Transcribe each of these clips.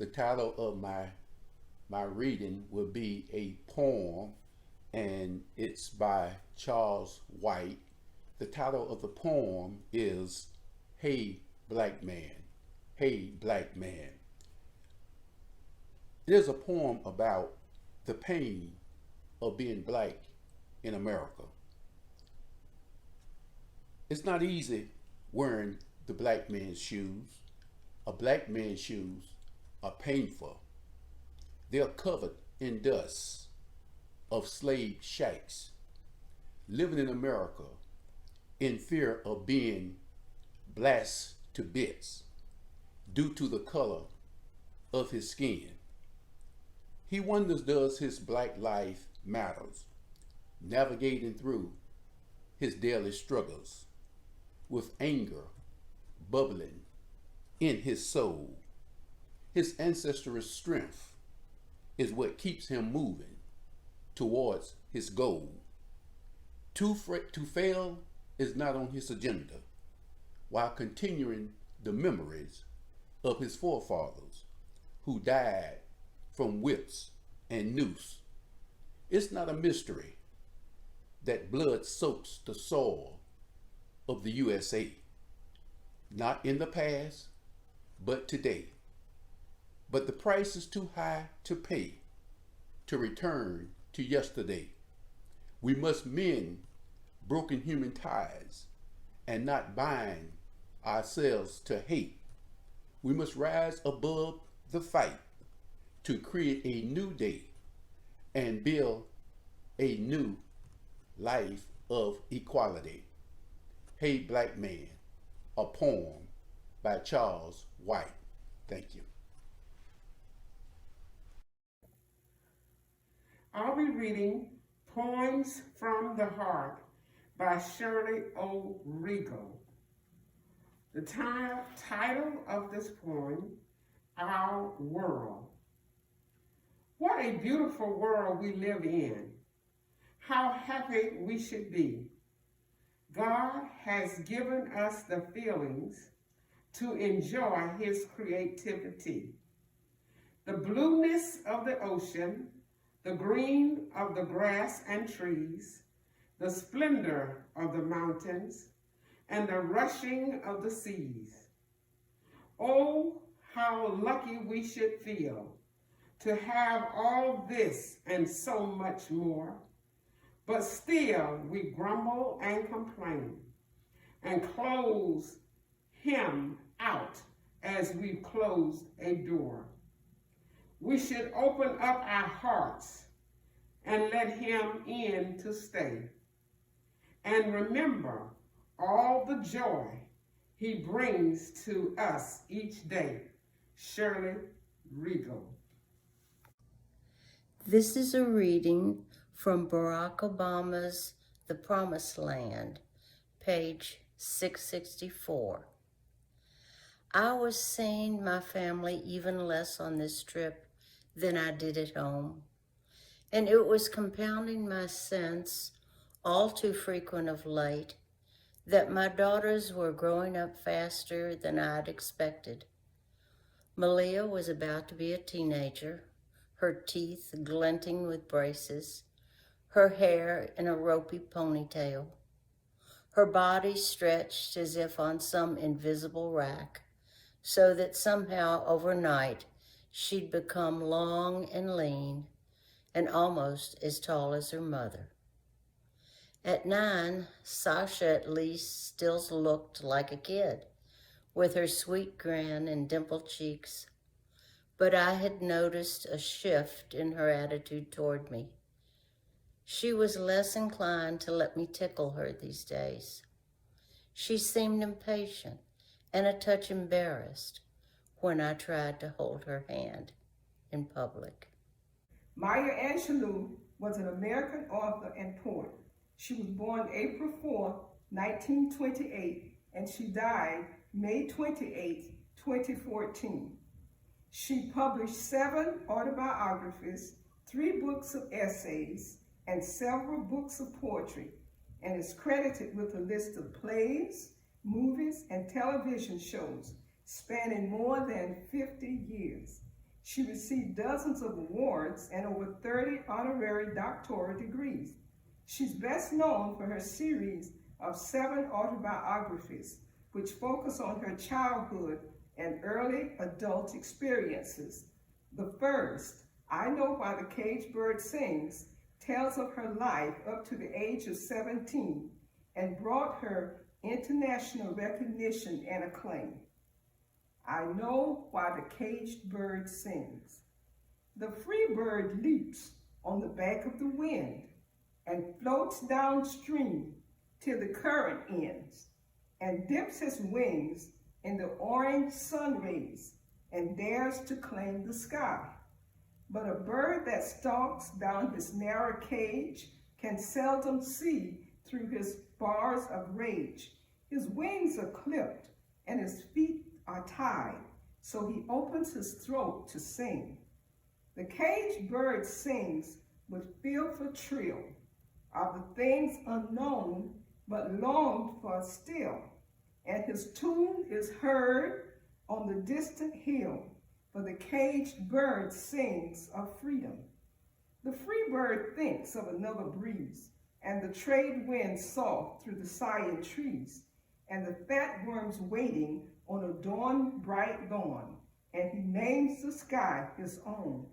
The title of my reading will be a poem, and it's by Charles White. The title of the poem is Hey Black Man. Hey Black Man. It is a poem about the pain of being black in America. It's not easy wearing the black man's shoes. A black man's shoes are painful. They're covered in dust of slave shacks, living in America in fear of being blasted to bits due to the color of his skin. He wonders, does his black life matters, navigating through his daily struggles with anger bubbling in his soul. His ancestral strength is what keeps him moving towards his goal. To fail is not on his agenda, while continuing the memories of his forefathers who died from whips and noose. It's not a mystery that blood soaks the soil of the USA, not in the past, but today. But the price is too high to pay to return to yesterday. We must mend broken human ties and not bind ourselves to hate. We must rise above the fight to create a new day and build a new life of equality. Hey Black Man, a poem by Charles White. Thank you. I'll be reading Poems from the Heart by Shirley O. Regal. The title of this poem, Our World. What a beautiful world we live in. How happy we should be. God has given us the feelings to enjoy His creativity. The blueness of the ocean, the green of the grass and trees, the splendor of the mountains, and the rushing of the seas. Oh, how lucky we should feel to have all this and so much more. But still we grumble and complain and close Him out as we've closed a door. We should open up our hearts and let Him in to stay. And remember all the joy He brings to us each day. Shirley Regal. This is a reading from Barack Obama's The Promised Land, page 664. I was seeing my family even less on this trip than I did at home, and it was compounding my sense, all too frequent of late, that my daughters were growing up faster than I'd expected. Malia was about to be a teenager, her teeth glinting with braces, her hair in a ropey ponytail, her body stretched as if on some invisible rack, so that somehow overnight she'd become long and lean and almost as tall as her mother. At 9, Sasha at least still looked like a kid, with her sweet grin and dimpled cheeks, but I had noticed a shift in her attitude toward me. She was less inclined to let me tickle her these days. She seemed impatient and a touch embarrassed when I tried to hold her hand in public. Maya Angelou was an American author and poet. She was born April 4, 1928, and she died May 28, 2014. She published 7 autobiographies, 3 books of essays, and several books of poetry, and is credited with a list of plays, movies, and television shows spanning more than 50 years. She received dozens of awards and over 30 honorary doctoral degrees. She's best known for her series of 7 autobiographies, which focus on her childhood and early adult experiences. The first, I Know Why the Caged Bird Sings, tells of her life up to the age of 17 and brought her international recognition and acclaim. I Know Why the Caged Bird Sings. The free bird leaps on the back of the wind and floats downstream till the current ends and dips his wings in the orange sun rays and dares to claim the sky. But a bird that stalks down his narrow cage can seldom see through his bars of rage. His wings are clipped and his feet are tied, so he opens his throat to sing. The caged bird sings with fearful trill of the things unknown but longed for still, and his tune is heard on the distant hill, for the caged bird sings of freedom. The free bird thinks of another breeze, and the trade wind soft through the sighing trees, and the fat worms waiting on a bright dawn, and he names the sky his own.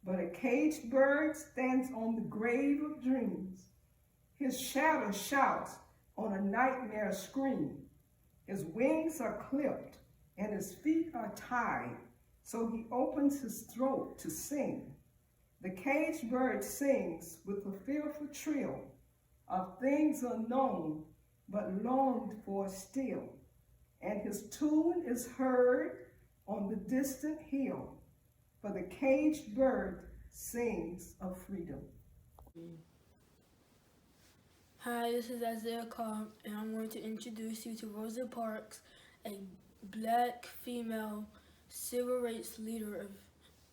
But a caged bird stands on the grave of dreams. His shadow shouts on a nightmare scream. His wings are clipped and his feet are tied, so he opens his throat to sing. The caged bird sings with a fearful trill of things unknown but longed for still, and his tune is heard on the distant hill, for the caged bird sings of freedom. Hi, this is Isaiah Cobb, and I'm going to introduce you to Rosa Parks, a Black female civil rights leader of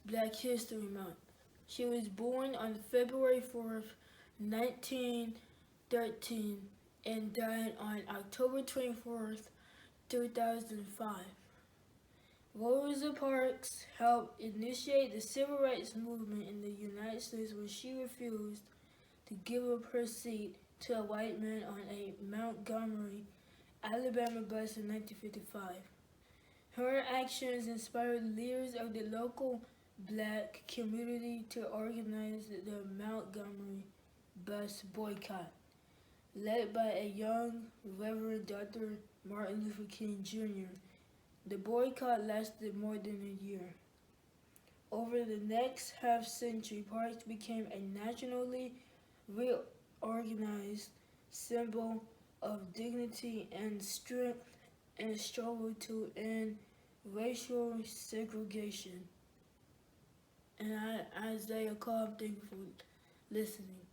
Black History Month. She was born on February 4th, 1913, and died on October 24th, 2005. Rosa Parks helped initiate the civil rights movement in the United States when she refused to give up her seat to a white man on a Montgomery, Alabama bus in 1955. Her actions inspired leaders of the local Black community to organize the Montgomery bus boycott, led by a young Reverend Dr. Martin Luther King Jr. The boycott lasted more than a year. Over the next half-century, Parks became a nationally reorganized symbol of dignity and strength in a struggle to end racial segregation. And Isaiah Cobb, thank you for listening.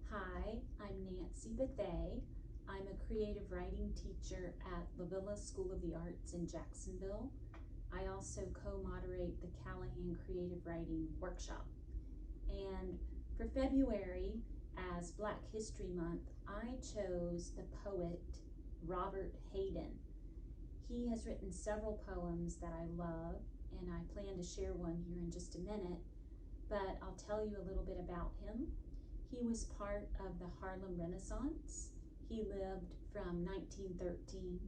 Hi, I'm Nancy Bethay. I'm a creative writing teacher at La Villa School of the Arts in Jacksonville. I also co-moderate the Callahan Creative Writing Workshop. And for February, as Black History Month, I chose the poet Robert Hayden. He has written several poems that I love, and I plan to share one here in just a minute, but I'll tell you a little bit about him. He was part of the Harlem Renaissance. He lived from 1913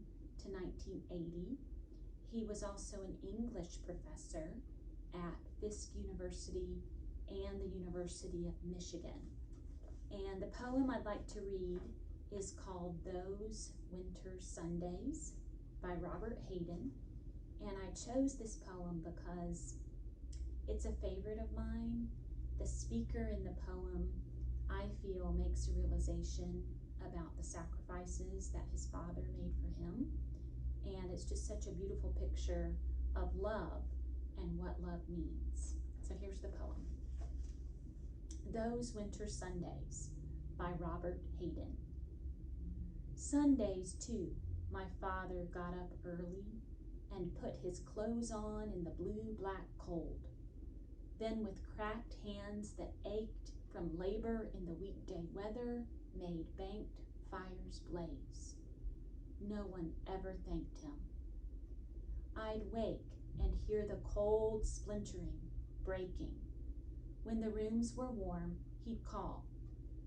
to 1980. He was also an English professor at Fisk University and the University of Michigan. And the poem I'd like to read is called Those Winter Sundays by Robert Hayden. And I chose this poem because it's a favorite of mine. The speaker in the poem, I feel, makes a realization about the sacrifices that his father made for him. And it's just such a beautiful picture of love and what love means. So here's the poem. Those Winter Sundays by Robert Hayden. Sundays too, my father got up early and put his clothes on in the blue-black cold. Then with cracked hands that ached from labor in the weekday weather, made banked fires blaze. No one ever thanked him. I'd wake and hear the cold splintering, breaking. When the rooms were warm, he'd call,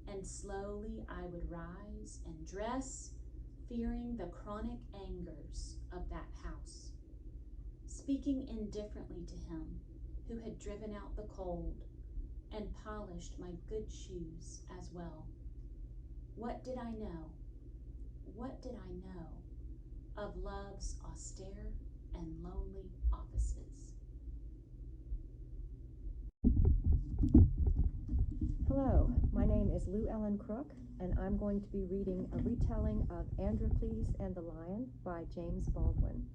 and slowly I would rise and dress, fearing the chronic angers of that house, speaking indifferently to him who had driven out the cold and polished my good shoes as well. What did I know? What did I know of love's austere and lonely offices? Hello, my name is Lou Ellen Crook, and I'm going to be reading a retelling of Androcles and the Lion by James Baldwin.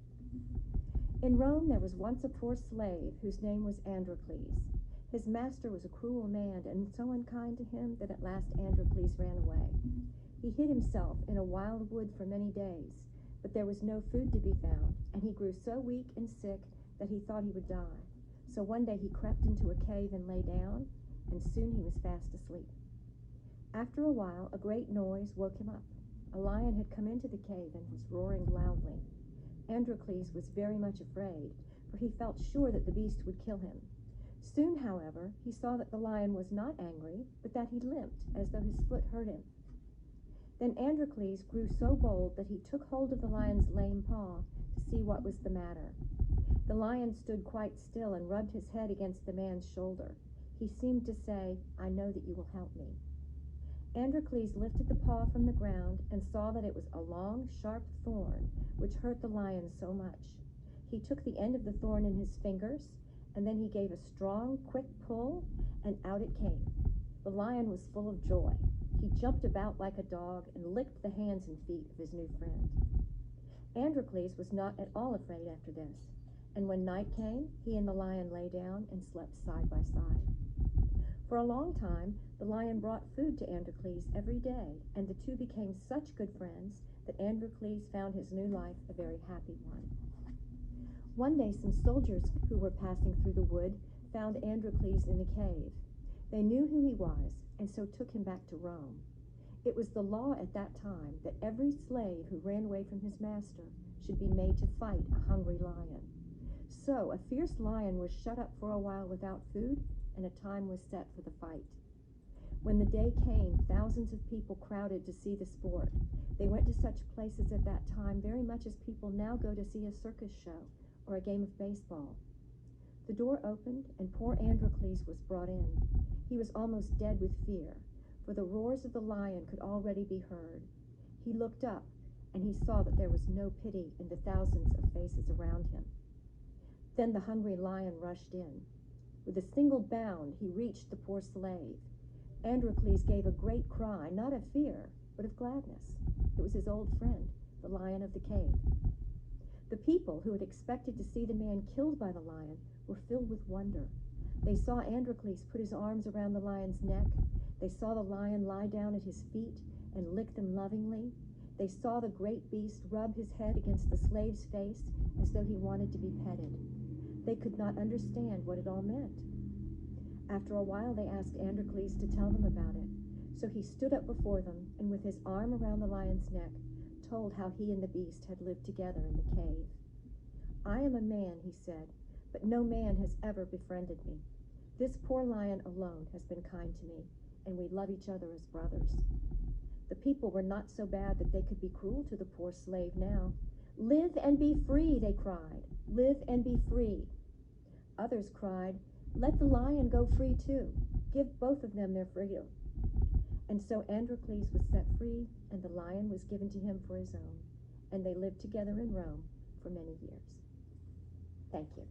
In Rome there was once a poor slave whose name was Androcles. His master was a cruel man and so unkind to him that at last Androcles ran away. He hid himself in a wild wood for many days, but there was no food to be found, and he grew so weak and sick that he thought he would die. So one day he crept into a cave and lay down, and soon he was fast asleep. After a while, a great noise woke him up. A lion had come into the cave and was roaring loudly. Androcles was very much afraid, for he felt sure that the beast would kill him. Soon, however, he saw that the lion was not angry, but that he limped, as though his foot hurt him. Then Androcles grew so bold that he took hold of the lion's lame paw to see what was the matter. The lion stood quite still and rubbed his head against the man's shoulder. He seemed to say, "I know that you will help me." Androcles lifted the paw from the ground and saw that it was a long, sharp thorn, which hurt the lion so much. He took the end of the thorn in his fingers, and then he gave a strong, quick pull, and out it came. The lion was full of joy. He jumped about like a dog and licked the hands and feet of his new friend. Androcles was not at all afraid after this, and when night came, he and the lion lay down and slept side by side. For a long time, the lion brought food to Androcles every day, and the two became such good friends that Androcles found his new life a very happy one. One day, some soldiers who were passing through the wood found Androcles in the cave. They knew who he was, and so took him back to Rome. It was the law at that time that every slave who ran away from his master should be made to fight a hungry lion. So a fierce lion was shut up for a while without food, and a time was set for the fight. When the day came, thousands of people crowded to see the sport. They went to such places at that time very much as people now go to see a circus show or a game of baseball. The door opened, and poor Androcles was brought in. He was almost dead with fear, for the roars of the lion could already be heard. He looked up, and he saw that there was no pity in the thousands of faces around him. Then the hungry lion rushed in. With a single bound, he reached the poor slave. Androcles gave a great cry, not of fear, but of gladness. It was his old friend, the lion of the cave. The people who had expected to see the man killed by the lion were filled with wonder. They saw Androcles put his arms around the lion's neck. They saw the lion lie down at his feet and lick them lovingly. They saw the great beast rub his head against the slave's face as though he wanted to be petted. They could not understand what it all meant. After a while, they asked Androcles to tell them about it. So he stood up before them, and with his arm around the lion's neck, told how he and the beast had lived together in the cave. "I am a man," he said, "but no man has ever befriended me. This poor lion alone has been kind to me, and we love each other as brothers." The people were not so bad that they could be cruel to the poor slave now. "Live and be free," they cried. "Live and be free." Others cried, "Let the lion go free too. Give both of them their freedom." And so Androcles was set free, and the lion was given to him for his own, and they lived together in Rome for many years. Thank you.